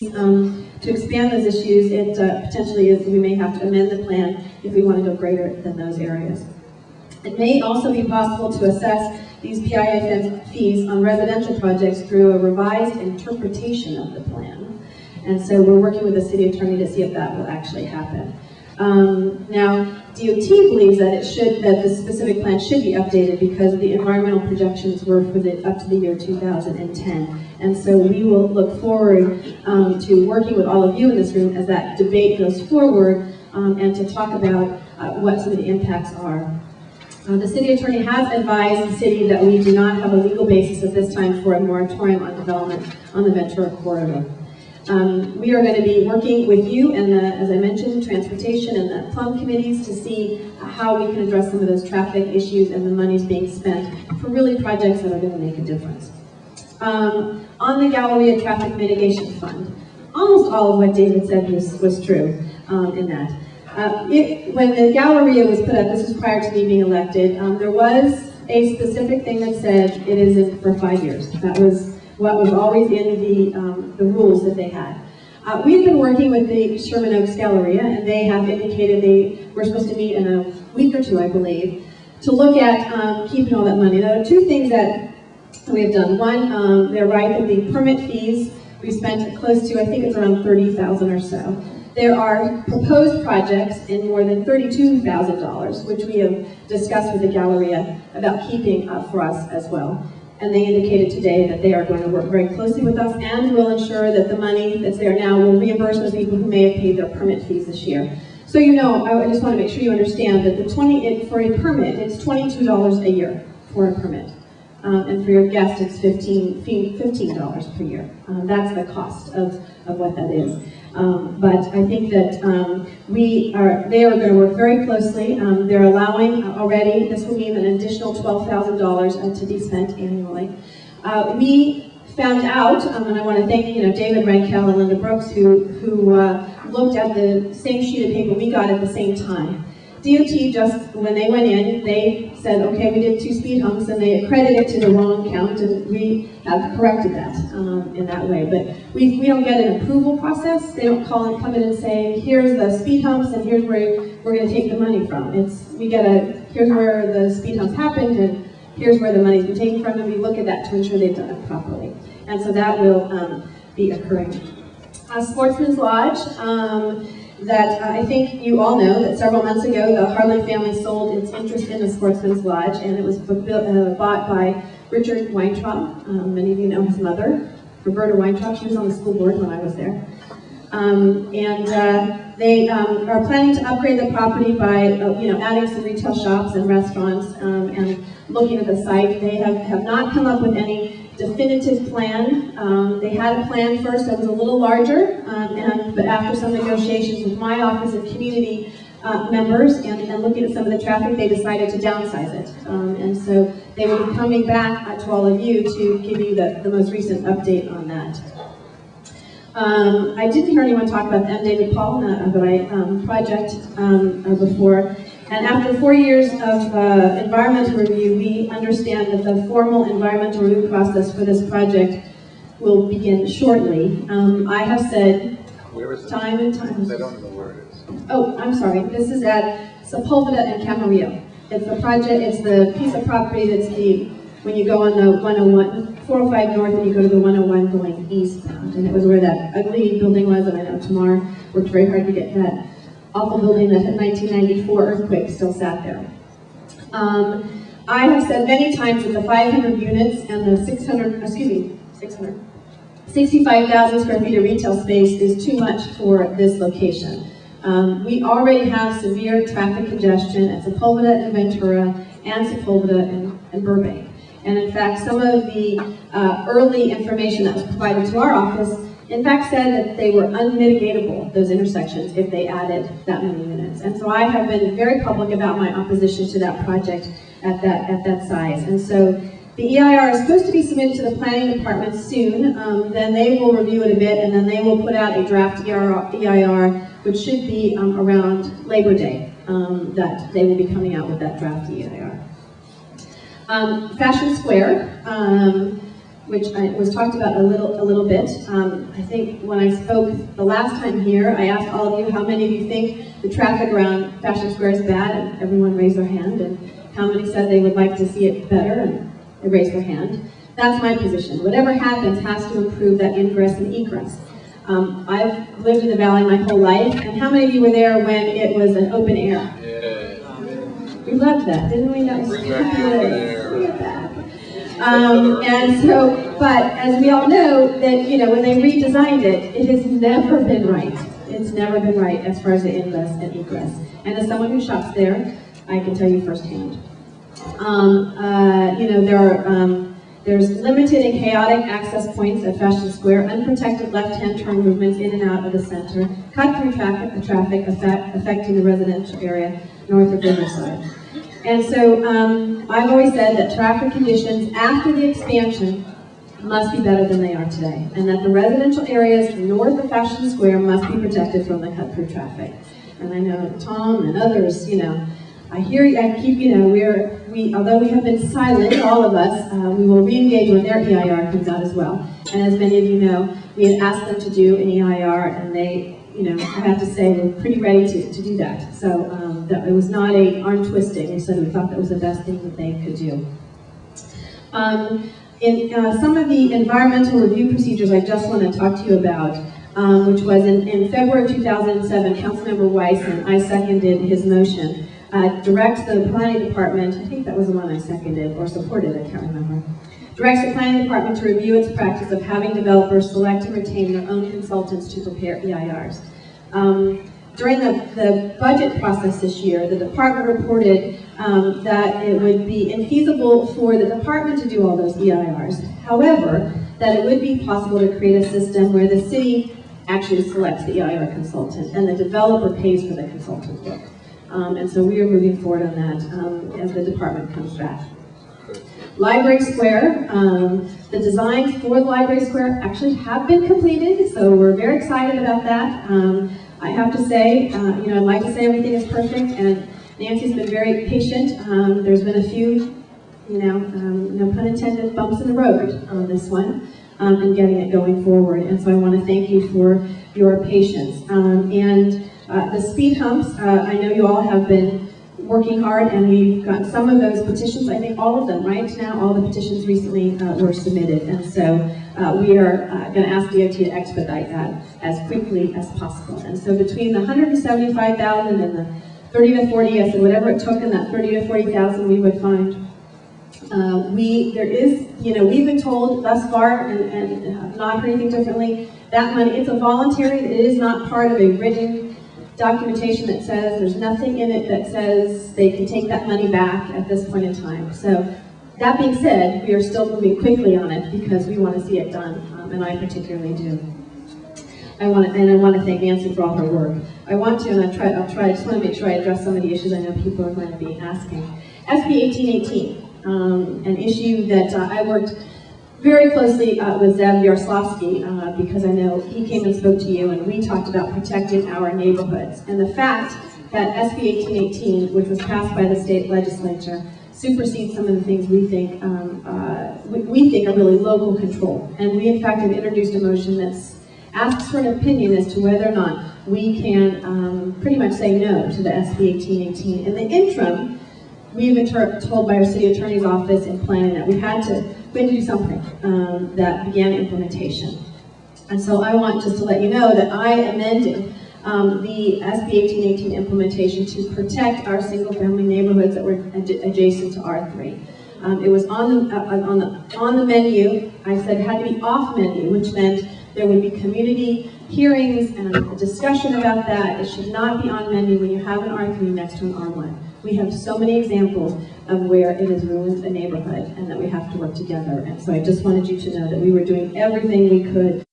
To expand those issues, it potentially is we may have to amend the plan if we want to go greater than those areas. It may also be possible to assess these PIA fees on residential projects through a revised interpretation of the plan. And so we're working with the city attorney to see if that will actually happen. Now, DOT believes that that the specific plan should be updated because the environmental projections were for up to the year 2010. And so we will look forward to working with all of you in this room as that debate goes forward and to talk about what some of the impacts are. The city attorney has advised the city that we do not have a legal basis at this time for a moratorium on development on the Ventura corridor. We are going to be working with you and as I mentioned, transportation and the plum committees to see how we can address some of those traffic issues and the monies being spent for really projects that are going to make a difference. On the Galleria Traffic Mitigation Fund, almost all of what David said was true in that. When the Galleria was put up, this was prior to me being elected, there was a specific thing that said it isn't for 5 years. That was what was always in the rules that they had. We've been working with the Sherman Oaks Galleria, and they have indicated they were supposed to meet in a week or two, I believe, to look at keeping all that money. There are two things that we have done. One, they're right that the permit fees, we spent close to, I think it's around $30,000 or so. There are proposed projects in more than $32,000, which we have discussed with the Galleria about keeping for us as well. And they indicated today that they are going to work very closely with us and will ensure that the money that's there now will reimburse those people who may have paid their permit fees this year. So you know, I just want to make sure you understand that for a permit, it's $22 a year for a permit. And for your guest, it's $15 per year. That's the cost of what that is. But I think that they are going to work very closely. They're allowing already, this will mean an additional $12,000 to be spent annually. We found out, and I want to thank David Rankel and Linda Brooks who looked at the same sheet of paper we got at the same time. DOT just, when they went in, they said, okay, we did 2 speed humps, and they accredited it to the wrong count, and we have corrected that in that way. But we don't get an approval process. They don't come in and say, here's the speed humps, and here's where we're going to take the money from. Here's where the speed humps happened, and here's where the money's been taken from, and we look at that to ensure they've done it properly. And so that will be occurring. Sportsman's Lodge. That I think you all know that several months ago the Harlan family sold its interest in the Sportsman's Lodge, and it was bought by Richard Weintraub. Many of you know his mother, Roberta Weintraub. She was on the school board when I was there. They are planning to upgrade the property by adding some retail shops and restaurants and looking at the site. They have not come up with any definitive plan. They had a plan first that was a little larger, but after some negotiations with my office and community members and looking at some of the traffic, they decided to downsize it. And so they will be coming back to all of you to give you the most recent update on that. I didn't hear anyone talk about the M. David Paul project before. And after 4 years of environmental review, we understand that the formal environmental review process for this project will begin shortly. I have said time and time. I don't know where it is. Oh, I'm sorry. This is at Sepulveda and Camarillo. It's the project. It's the piece of property that's when you go on the 101, 405 north, and you go to the 101 going eastbound. And it was where that ugly building was, and I know Tamar worked very hard to get that awful building that in 1994 earthquake still sat there. I have said many times that the 500 units and the 65,000 square feet of retail space is too much for this location. We already have severe traffic congestion at Sepulveda and Ventura and Sepulveda and Burbank. And in fact, some of the early information that was provided to our office in fact said that they were unmitigatable, those intersections, if they added that many units. And so I have been very public about my opposition to that project at that size. And so the EIR is supposed to be submitted to the planning department soon. Then they will review it a bit, and then they will put out a draft EIR, which should be around Labor Day, that they will be coming out with that draft EIR. Fashion Square. which was talked about a little bit. I think when I spoke the last time here, I asked all of you how many of you think the traffic around Fashion Square is bad, and everyone raised their hand, and how many said they would like to see it better, and they raised their hand. That's my position. Whatever happens has to improve that ingress and egress. I've lived in the Valley my whole life, and how many of you were there when it was an open air? Yeah. We loved that, didn't we? That was fabulous. Look at that. And so, but as we all know, that when they redesigned it, it has never been right. It's never been right as far as the ingress and egress. And as someone who shops there, I can tell you firsthand. There's limited and chaotic access points at Fashion Square, unprotected left-hand turn movements in and out of the center, cut-through traffic affecting the residential area north of Riverside. And so I've always said that traffic conditions after the expansion must be better than they are today, and that the residential areas north of Fashion Square must be protected from the cut-through traffic. And I know Tom and others, I keep, although we have been silent, all of us, we will re-engage when their EIR comes out as well. And as many of you know, we had asked them to do an EIR, and they, I have to say, we're pretty ready to do that. So that it was not a arm twisting. We said we thought that was the best thing that they could do. In some of the environmental review procedures I just want to talk to you about, which was in February of 2007, Councilmember Weiss, and I seconded his motion, directs the planning department, I think that was the one I seconded or supported, I can't remember, directs the planning department to review its practice of having developers select and retain their own consultants to prepare EIRs. During the budget process this year, the department reported that it would be infeasible for the department to do all those EIRs. However, that it would be possible to create a system where the city actually selects the EIR consultant and the developer pays for the consultant work. And so we are moving forward on that as the department comes back. Library Square, the designs for the Library Square actually have been completed, so we're very excited about that. I have to say, I'd like to say everything is perfect, and Nancy's been very patient. There's been a few, no pun intended, bumps in the road on this one, and getting it going forward. And so I want to thank you for your patience. The speed humps, I know you all have been working hard, and we've got some of those petitions, I think all of them, right now, all the petitions recently were submitted. And so we are going to ask DOT to expedite that as quickly as possible. And so between the 175,000 and the 30 to 40, I said whatever it took in that 30 to 40,000 we would find. We've been told thus far, and have not heard anything differently, that money, it's a voluntary, it is not part of a written documentation that says, there's nothing in it that says they can take that money back at this point in time. So that being said, we are still moving quickly on it because we want to see it done, and I particularly do. I want to thank Nancy for all her work. I just want to make sure I address some of the issues I know people are going to be asking. SB 1818, an issue that I worked very closely with Zev Yaroslavsky because I know he came and spoke to you, and we talked about protecting our neighborhoods. And the fact that SB 1818, which was passed by the state legislature, supersedes some of the things we think are really local control. And we in fact have introduced a motion that asks for an opinion as to whether or not we can pretty much say no to the SB 1818. In the interim, we've been told by our city attorney's office in planning that we had to do something that began implementation. And so I want just to let you know that I amended the SB 1818 implementation to protect our single-family neighborhoods that were adjacent to R3. It was on the menu. I said it had to be off menu, which meant there would be community hearings and a discussion about that. It should not be on menu when you have an R3 next to an R1. We have so many examples of where it has ruined a neighborhood and that we have to work together. And so I just wanted you to know that we were doing everything we could